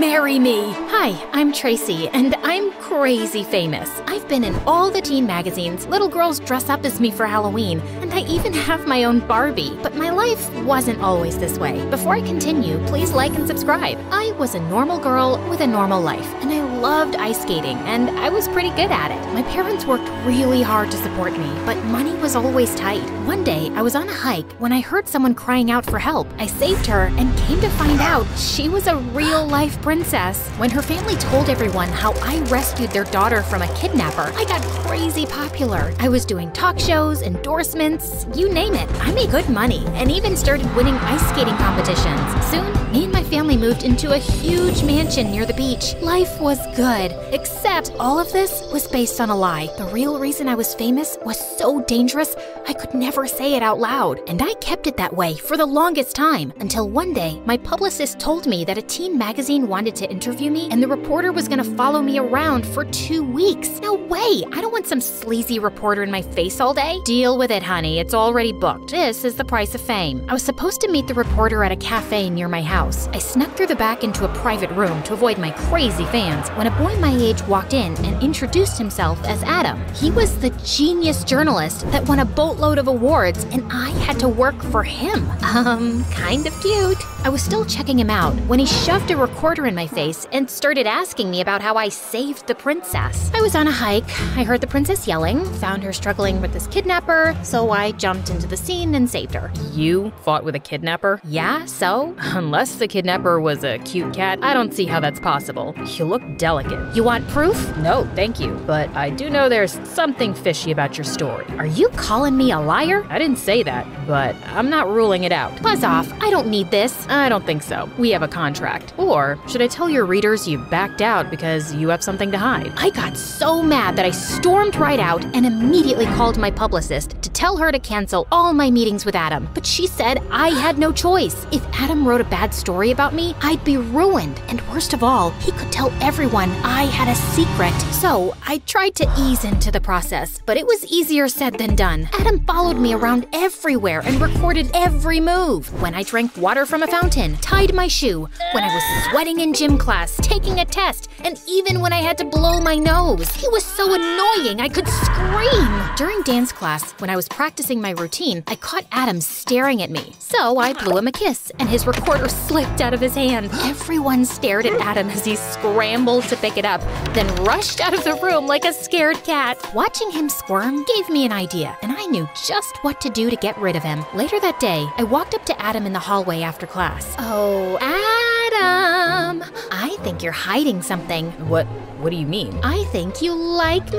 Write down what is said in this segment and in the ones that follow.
marry me? Hi, I'm Tracy, and I'm crazy famous. I've been in all the teen magazines, little girls dress up as me for Halloween, and I even have my own Barbie. But my life wasn't always this way. Before I continue, please like and subscribe. I was a normal girl with a normal life, and I loved ice skating, and I was pretty good at it. My parents worked really hard to support me, but money was always tight. One day, I was on a hike when I heard someone crying out for help. I saved her and came to find out she was a real-life princess. When her family told everyone how I rescued their daughter from a kidnapper, I got crazy popular. I was doing talk shows, endorsements, you name it. I made good money and even started winning ice skating competitions. Soon, me and my family moved into a huge mansion near the beach. Life was good, except all of this was based on a lie. The real reason I was famous was so dangerous, I could never say it out loud. And I kept it that way for the longest time, until one day, my publicist told me that a teen magazine wanted to interview me, and the reporter was gonna follow me around for 2 weeks. No way! I don't want some sleazy reporter in my face all day. Deal with it, honey. It's already booked. This is the price of fame. I was supposed to meet the reporter at a cafe near my house. I snuck through the back into a private room to avoid my crazy fans when a boy my age walked in and introduced himself as Adam. He was the genius journalist that won a boatload of awards, and I had to work for him. Kind of cute. I was still checking him out when he shoved a recorder in my face and started asking me about how I saved the princess. I was on a hike. I heard the princess yelling, found her struggling with this kidnapper, so I jumped into the scene and saved her. You fought with a kidnapper? Yeah, so? Unless the kidnapper was a cute cat, I don't see how that's possible. You look delicate. You want proof? No, thank you. But I do know there's something fishy about your story. Are you calling me a liar? I didn't say that, but I'm not ruling it out. Buzz off. I don't need this. I don't think so. We have a contract. Or should I tell your readers you backed out because you have something to hide? I got so mad that I stormed right out and immediately called my publicist to tell her to cancel all my meetings with Adam. But she said I had no choice. If Adam wrote a bad story about me, I'd be ruined. And worst of all, he could tell everyone I had a secret. So I tried to ease into the process, but it was easier said than done. Adam followed me around everywhere and recorded every move. When I drank water from a fountain, tied my shoe, when I was sweating in gym class, taking a test, and even when I had to blow my nose. He was so annoying I could scream. During dance class, when I was practicing my routine, I caught Adam staring at me. So I blew him a kiss, and his recorder slipped out of his hand. Everyone stared at Adam as he scrambled to pick it up, then rushed out of the room like a scared cat. Watching him squirm gave me an idea, and I knew just what to do to get rid of him. Later that day, I walked up to Adam in the hallway after class. Oh, Adam! I think you're hiding something. What do you mean? I think you like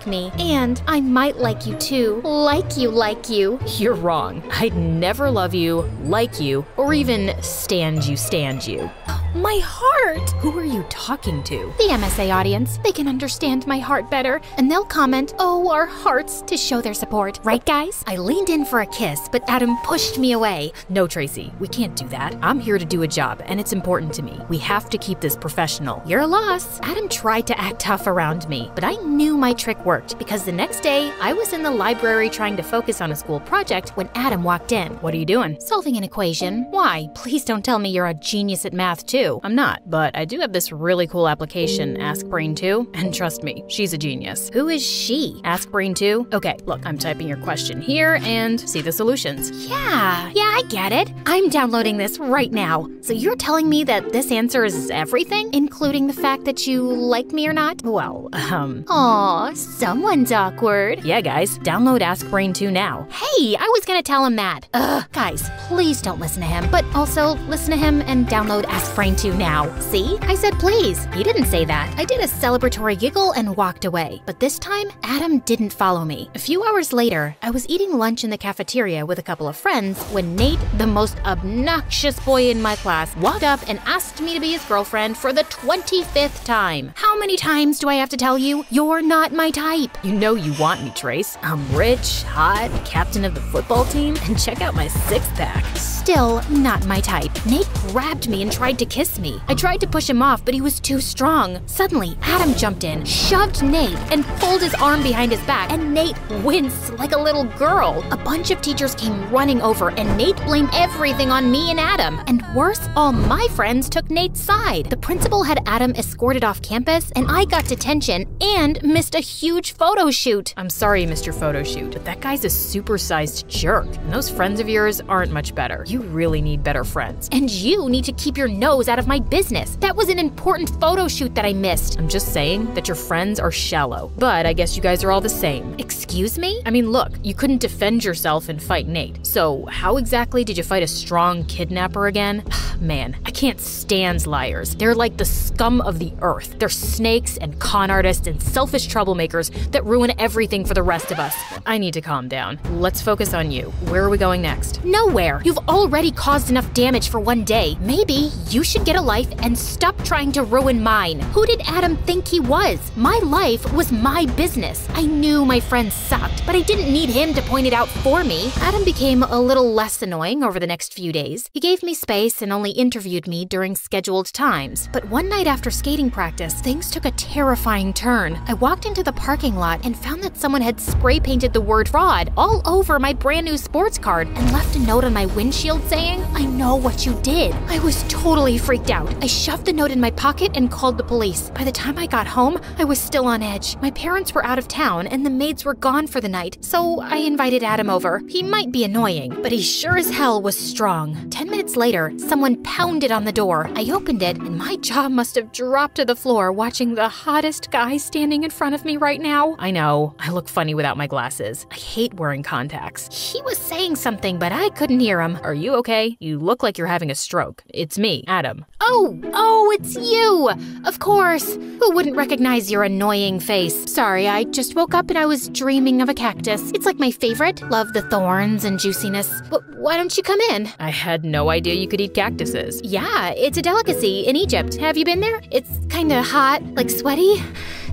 me, and I might like you too. Like you. You're wrong. I'd never love you, like you, or even stand you. My heart! Who are you talking to? The MSA audience. They can understand my heart better, and they'll comment, "Oh, our hearts," to show their support. Right, guys? I leaned in for a kiss, but Adam pushed me away. No, Tracy, we can't do that. I'm here to do a job, and it's important to me. We have to keep this professional. Your loss. Adam tried to act tough around me, but I knew my trick worked, because the next day, I was in the library trying to focus on a school project when Adam walked in. What are you doing? Solving an equation. Why? Please don't tell me you're a genius at math, too. I'm not, but I do have this really cool application, Ask Brain 2, and trust me, she's a genius. Who is she? Ask Brain 2? Okay, look, I'm typing your question here and see the solutions. Yeah, I get it. I'm downloading this right now. So you're telling me that this answer is everything, including the fact that you like me or not? Well, Aw, someone's awkward. Yeah, guys, download Ask Brain 2 now. Hey, I was gonna tell him that. Guys, please don't listen to him, but also listen to him and download Ask Brain 2 now. See? I said please. He didn't say that. I did a celebratory giggle and walked away. But this time, Adam didn't follow me. A few hours later, I was eating lunch in the cafeteria with a couple of friends when Nate, the most obnoxious boy in my class, walked up and asked me to be his girlfriend for the 25th time. How many times do I have to tell you? You're not my type. You know you want me, Trace. I'm rich, hot, captain of the football team, and check out my six-pack. still not my type. Nate grabbed me and tried to kiss me. I tried to push him off, but he was too strong. Suddenly, Adam jumped in, shoved Nate, and pulled his arm behind his back, and Nate winced like a little girl. A bunch of teachers came running over, and Nate blamed everything on me and Adam. And worse, all my friends took Nate's side. The principal had Adam escorted off campus, and I got detention and missed a huge photo shoot. I'm sorry, Mr. Photo Shoot, but that guy's a supersized jerk, and those friends of yours aren't much better. You really need better friends. And you need to keep your nose out of my business. That was an important photo shoot that I missed. I'm just saying that your friends are shallow, but I guess you guys are all the same. Excuse me? I mean, look, you couldn't defend yourself and fight Nate, so how exactly did you fight a strong kidnapper again? Man, I can't stand liars. They're like the scum of the earth. They're snakes and con artists and selfish troublemakers that ruin everything for the rest of us. I need to calm down. Let's focus on you. Where are we going next? Nowhere. You've already caused enough damage for one day. Maybe you should get a life and stop trying to ruin mine. Who did Adam think he was? My life was my business. I knew my friends sucked, but I didn't need him to point it out for me. Adam became a little less annoying over the next few days. He gave me space and only interviewed me during scheduled times. But one night after skating practice, things took a terrifying turn. I walked into the parking lot and found that someone had spray painted the word fraud all over my brand new sports card and left a note on my windshield saying, "I know what you did." I was totally freaked out. I shoved the note in my pocket and called the police. By the time I got home, I was still on edge. My parents were out of town and the maids were gone for the night, so I invited Adam over. He might be annoying, but he sure as hell was strong. 10 minutes later, someone pounded on the door. I opened it, and my jaw must have dropped to the floor watching the hottest guy standing in front of me right now. I know, I look funny without my glasses. I hate wearing contacts. He was saying something, but I couldn't hear him. Are you okay? You look like you're having a stroke. It's me, Adam. Oh, it's you! Of course. Who wouldn't recognize your annoying face? Sorry, I just woke up and I was dreaming of a cactus. It's like my favorite. Love the thorns and juiciness. But why don't you come in? I had no idea you could eat cactuses. Yeah, it's a delicacy in Egypt. Have you been there? It's kinda hot, like sweaty.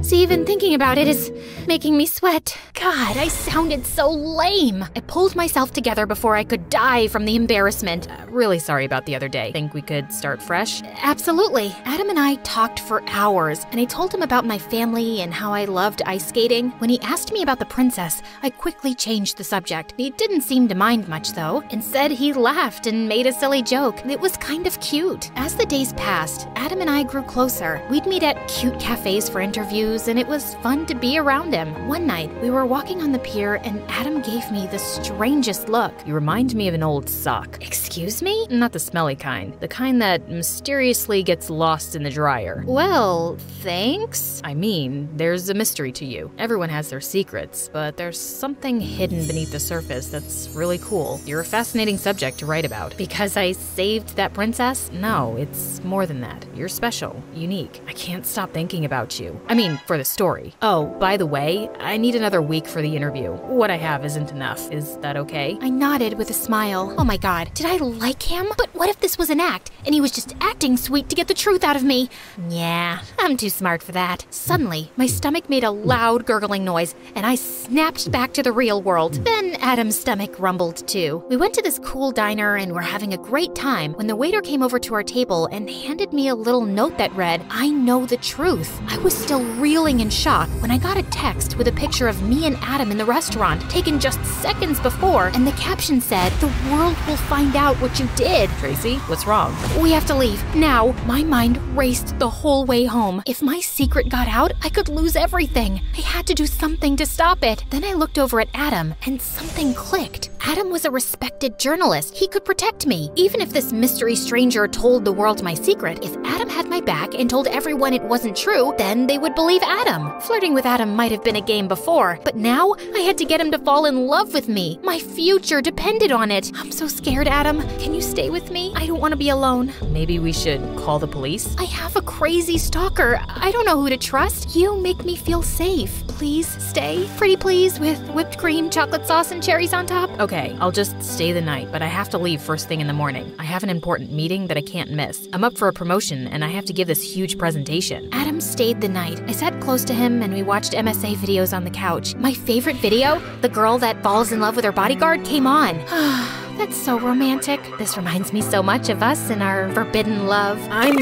See, even thinking about it is making me sweat. God, I sounded so lame. I pulled myself together before I could die from the embarrassment. Really sorry about the other day. Think we could start fresh? Absolutely. Adam and I talked for hours, and I told him about my family and how I loved ice skating. When he asked me about the princess, I quickly changed the subject. He didn't seem to mind much, though. Instead, he laughed and made a silly joke. It was kind of cute. As the days passed, Adam and I grew closer. We'd meet at cute cafes for interviews, and it was fun to be around him. One night, we were walking on the pier, and Adam gave me the strangest look. You remind me of an old sock. Excuse me? Not the smelly kind. The kind that mysteriously gets lost in the dryer. Well, thanks. I mean, there's a mystery to you. Everyone has their secrets, but there's something hidden beneath the surface that's really cool. You're a fascinating subject to write about. Because I saved that princess? No, it's more than that. You're special, unique. I can't stop thinking about you. I mean, for the story. Oh, by the way, I need another week for the interview. What I have isn't enough. Is that okay? I nodded with a smile. Oh my god, did I like him? But what if this was an act, and he was just acting sweet to get the truth out of me? Yeah, I'm too smart for that. Suddenly, my stomach made a loud gurgling noise, and I snapped back to the real world. Then Adam's stomach rumbled too. We went to this cool diner and were having a great time when the waiter came over to our table and handed me a little note that read, "I know the truth." I was still reeling in shock when I got a text with a picture of me and Adam in the restaurant, taken just seconds before, and the caption said, "The world will find out what you did." Tracy, what's wrong? We have to leave. Now, my mind raced the whole way home. If my secret got out, I could lose everything. I had to do something to stop it. Then I looked over at Adam, and something clicked. Adam was a respected journalist. He could protect me. Even if this mystery stranger told the world my secret, if Adam had my back and told everyone it wasn't true, then they would believe Adam. Flirting with Adam might have been a game before, but now I had to get him to fall in love with me. My future depended on it. I'm so scared, Adam. Can you stay with me? I don't want to be alone. Maybe we should call the police? I have a crazy stalker. I don't know who to trust. You make me feel safe. Please stay. Pretty please, with whipped cream, chocolate sauce, and cherries on top. Okay, I'll just stay the night, but I have to leave first thing in the morning. I have an important meeting that I can't miss. I'm up for a promotion, and I have to give this huge presentation. Adam stayed the night. I sat close to him, and we watched MSA videos on the couch. My favorite video, the girl that falls in love with her bodyguard, came on. that's so romantic. This reminds me so much of us and our forbidden love. I'm,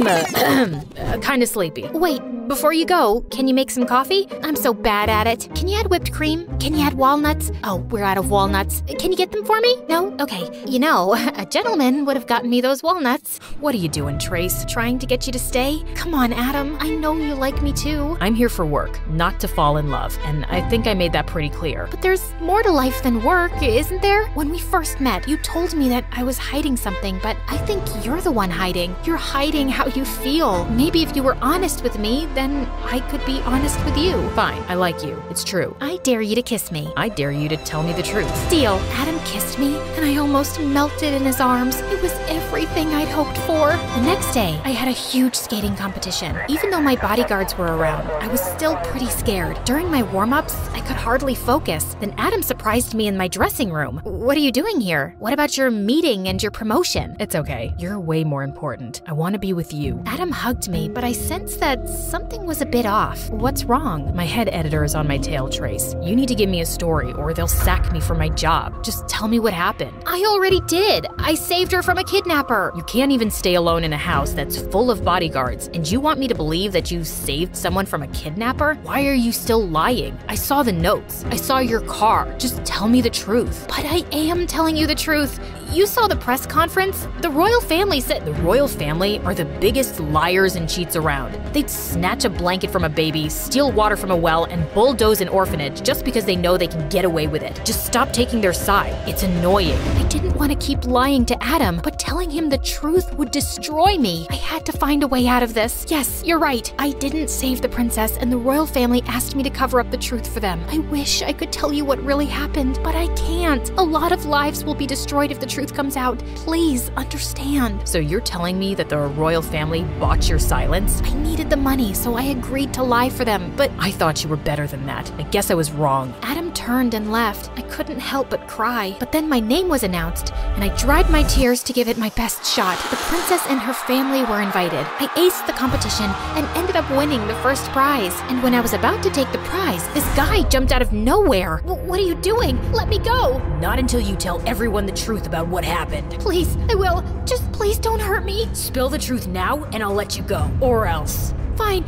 kind of sleepy. Wait, before you go, can you make some coffee? I'm so bad at it. Can you add whipped cream? Can you add walnuts? Oh, we're out of walnuts. Can you get them for me? No? Okay. You know, a gentleman would have gotten me those walnuts. What are you doing, Trace? Trying to get you to stay? Come on, Adam. I know you like me too. I'm here for work, not to fall in love, and I think I made that pretty clear. But there's more to life than work, isn't there? When we first met, you told me that I was hiding something, but I think you're the one hiding. You're hiding how you feel. Maybe if you were honest with me, then I could be honest with you. Fine, I like you. It's true. I dare you to kiss me. I dare you to tell me the truth. Deal. Adam kissed me, and I almost melted in his arms. It was everything I'd hoped for. The next day, I had a huge skating competition. Even though my bodyguards were around, I was still pretty scared. During my warm-ups, I could hardly focus. Then Adam surprised me in my dressing room. What are you doing here? What about your meeting and your promotion? It's okay. You're way more important. I want to be with you. Adam hugged me, but I sensed that something was a bit off. What's wrong? My head editor is on my tail, Trace. You need to give me a story or they'll sack me from my job. Just tell me what happened. I already did. I saved her from a kidnapper. You can't even stay alone in a house that's full of bodyguards, and you want me to believe that you saved someone from a kidnapper? Why are you still lying? I saw the notes. I saw your car. Just tell me the truth. But I am telling you the truth. You saw the press conference? The royal family said— The royal family are the biggest liars and cheats around. They'd snatch a blanket from a baby, steal water from a well, and bulldoze an orphanage just because they know they can get away with it. Just stop taking their side. It's annoying. I didn't want to keep lying to Adam, but telling him the truth would destroy me. I had to find a way out of this. Yes, you're right. I didn't save the princess, and the royal family asked me to cover up the truth for them. I wish I could tell you what really happened, but I can't. A lot of lives will be destroyed if the truth comes out. Please understand. So you're telling me that the royal family bought your silence? I needed the money, so I agreed to lie for them, but I thought you were better than that. I guess I was wrong. Adam turned and left. I couldn't help but cry. But then my name was announced, and I dried my tears to give it my best shot. The princess and her family were invited. I aced the competition and ended up winning the first prize. And when I was about to take the prize, this guy jumped out of nowhere. What are you doing? Let me go. Not until you tell everyone the truth about what happened. Please, I will. Just please don't hurt me. Spill the truth now, and I'll let you go. Or else. Fine.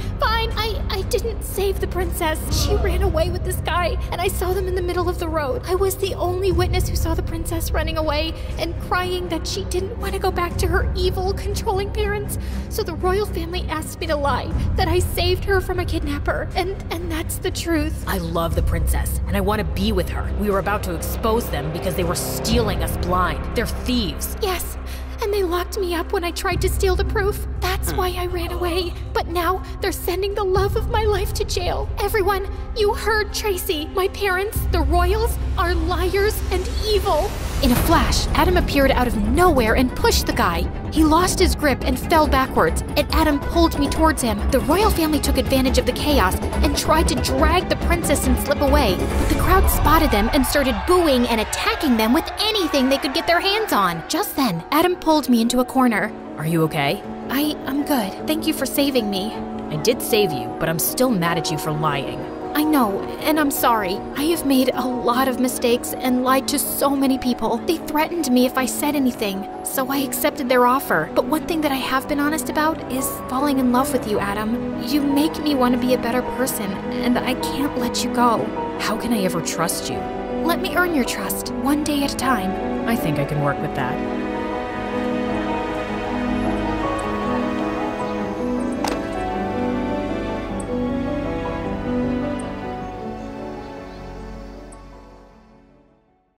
I didn't save the princess. She ran away with this guy, and I saw them in the middle of the road. I was the only witness who saw the princess running away and crying that she didn't want to go back to her evil, controlling parents. So the royal family asked me to lie, that I saved her from a kidnapper, and that's the truth. I love the princess, and I want to be with her. We were about to expose them because they were stealing us blind. They're thieves. Yes. And they locked me up when I tried to steal the proof. That's why I ran away. But now they're sending the love of my life to jail. Everyone, you heard Tracy. My parents, the royals, are liars and evil. In a flash, Adam appeared out of nowhere and pushed the guy. He lost his grip and fell backwards, and Adam pulled me towards him. The royal family took advantage of the chaos and tried to drag the princess and slip away. But the crowd spotted them and started booing and attacking them with anything they could get their hands on. Just then, Adam pulled me into a corner. Are you okay? I'm good. Thank you for saving me. I did save you, but I'm still mad at you for lying. I know, and I'm sorry. I have made a lot of mistakes and lied to so many people. They threatened me if I said anything, so I accepted their offer. But one thing that I have been honest about is falling in love with you, Adam. You make me want to be a better person, and I can't let you go. How can I ever trust you? Let me earn your trust, one day at a time. I think I can work with that.